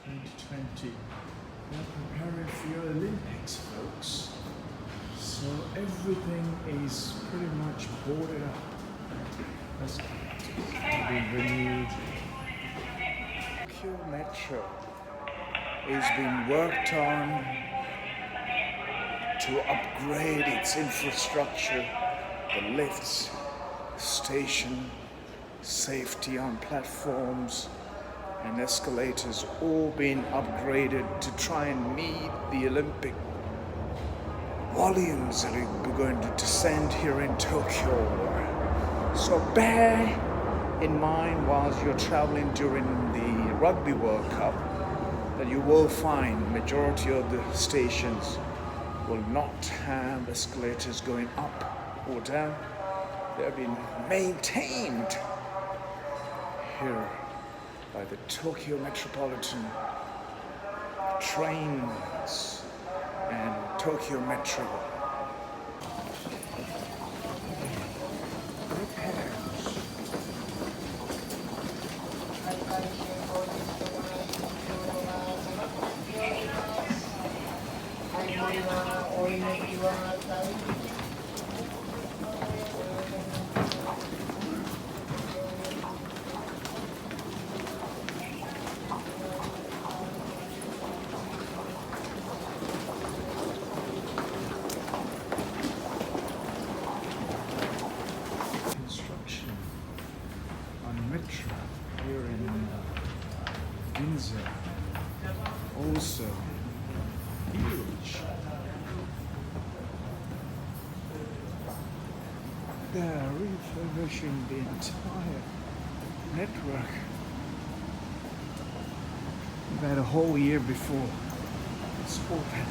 2020. We're preparing for your Olympics, folks. So everything is pretty much boarded up. That's being renewed. Tokyo Metro is being worked on to upgrade its infrastructure, the lifts, station, safety on platforms, and escalators all being upgraded to try and meet the Olympic volumes that are going to descend here in Tokyo. So bear in mind whilst you're traveling during the Rugby World Cup that you will find majority of the stations will not have escalators going up or down. They're being maintained here by the Tokyo Metropolitan Trains and Tokyo Metro. Construction on Metro here in Ginza, also huge. They're refurbishing the entire network about a whole year before it's open.